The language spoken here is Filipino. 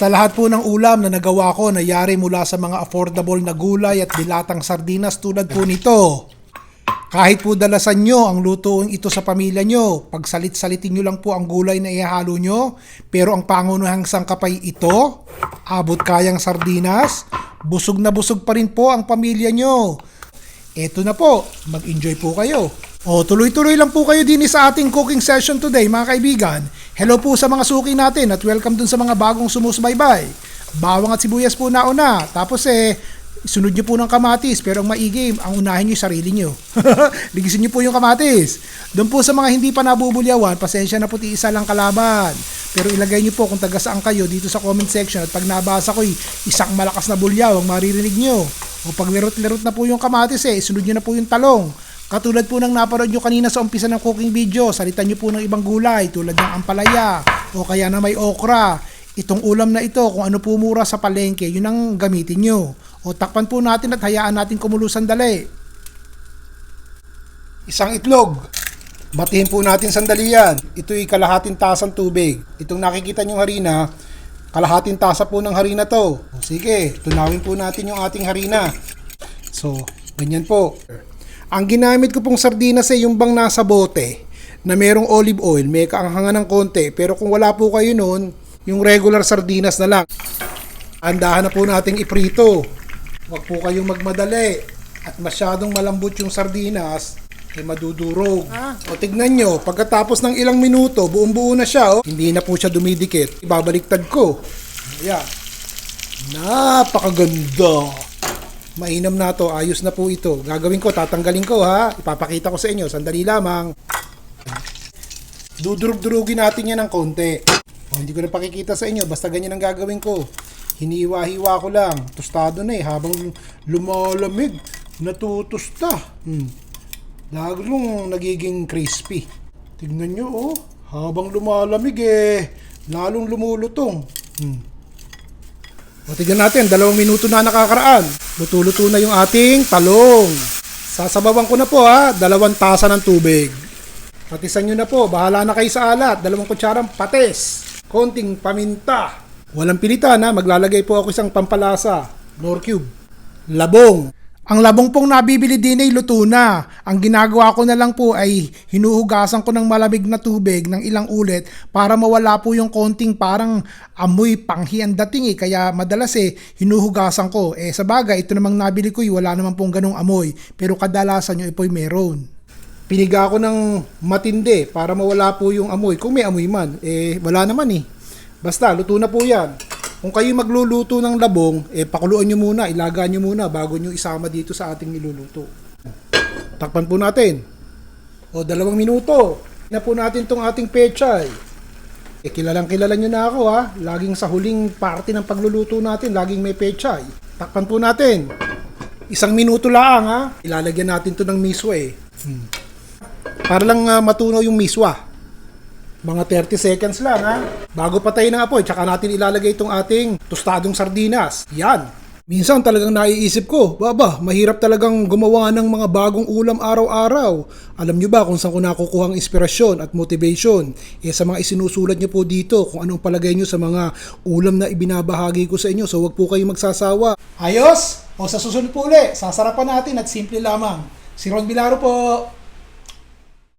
Sa lahat po ng ulam na nagawa ko, nayari mula sa mga affordable na gulay at dilatang sardinas tulad po nito. Kahit po dalasan nyo ang lutuing ito sa pamilya nyo, pagsalit-salitin nyo lang po ang gulay na ihalo nyo, pero ang pangunahang sangkapay ito, abot kayang sardinas, busog na busog pa rin po ang pamilya nyo. Eto na po, mag-enjoy po kayo. O tuloy-tuloy lang po kayo din sa ating cooking session today mga kaibigan. Hello po sa mga suki natin at welcome dun sa mga bagong sumusubaybay. Bawang at sibuyas po nauna, tapos sunod nyo po ng kamatis, pero ang maigi, ang unahin nyo yung sarili nyo. Ligisin nyo po yung kamatis. Doon po sa mga hindi pa nabubulyawan, pasensya na po isa lang kalaban. Pero ilagay nyo po kung taga saan kayo dito sa comment section at pag nabasa ko isang malakas na bulyaw ang maririnig nyo. O pag lerot-lerot na po yung kamatis sunod nyo na po yung talong. Katulad po ng naparod nyo kanina sa umpisa ng cooking video, salitan nyo po ng ibang gulay tulad ng ampalaya o kaya na may okra. Itong ulam na ito, kung ano po mura sa palengke, yun ang gamitin nyo. O takpan po natin at hayaan natin kumulo sandali. Isang itlog. Batihin po natin sandali yan. Ito'y kalahating tasang tubig. Itong nakikita nyong harina, kalahating tasa po ng harina to. O sige, tunawin po natin yung ating harina. So, ganyan po. Ang ginamit ko pong sardinas yung bang nasa bote na merong olive oil, may kaanghangan ng konti. Pero kung wala po kayo nun, yung regular sardinas na lang. Andahan na po nating iprito. Huwag po kayong magmadali. At masyadong malambot yung sardinas, madudurog. O tignan nyo, pagkatapos ng ilang minuto, buong-buo na siya. Hindi na po siya dumidikit. Ibabaliktad ko. Ayan. Napakaganda. Mainam na to, ayos na po ito. Gagawin ko, tatanggalin ko ha. Ipapakita ko sa inyo, sandali lamang. Dudurog-durugin natin yan ng konti. Hindi ko na pakikita sa inyo, basta ganyan ang gagawin ko. Hiniwa-hiwa ko lang. Tostado na habang lumalamig, natutusta. Lalong nagiging crispy. Tignan nyo habang lumalamig lalong lumulutong. O tignan natin, 2 minuto na nakakaraan. Luto-luto na yung ating talong. Sasabawan ko na po 2 tasa ng tubig. Patisan nyo na po, bahala na kayo sa alat. 2 kutsarang patis. Konting paminta. Walang pilitan maglalagay po ako isang pampalasa. Nor cube. Labong. Ang labong pong nabibili din ay luto na. Ang ginagawa ko na lang po ay hinuhugasan ko ng malamig na tubig ng ilang ulit para mawala po yung konting parang amoy panghi ang dating Kaya madalas hinuhugasan ko. Sa bagay, ito namang nabili ko wala naman pong ganong amoy. Pero kadalasan yung ipo'y meron. Piniga ko ng matindi para mawala po yung amoy. Kung may amoy man, wala naman Basta, luto na po yan. Kung kayo magluluto ng labong, pakuluan nyo muna, ilaga nyo muna bago nyo isama dito sa ating niluluto. Takpan po natin. O, 2 minuto. Na po natin tong ating pechay. Kilalang kilala nyo na ako Laging sa huling parte ng pagluluto natin, laging may pechay. Takpan po natin. 1 minuto lang Ilalagyan natin to ng miswa Para lang matunaw yung miswa. Mga 30 seconds lang Bago patayin ng apoy, tsaka natin ilalagay itong ating tostadong sardinas. Yan. Minsan talagang naiisip ko, mahirap talagang gumawa ng mga bagong ulam araw-araw. Alam nyo ba kung saan ko nakukuha ang inspirasyon at motivation? Sa mga isinusulat nyo po dito, kung anong palagay nyo sa mga ulam na ibinabahagi ko sa inyo. So wag po kayong magsasawa. Ayos? O sa susunod po ulit, sasarapan natin at simple lamang. Si Ron Bilaro po.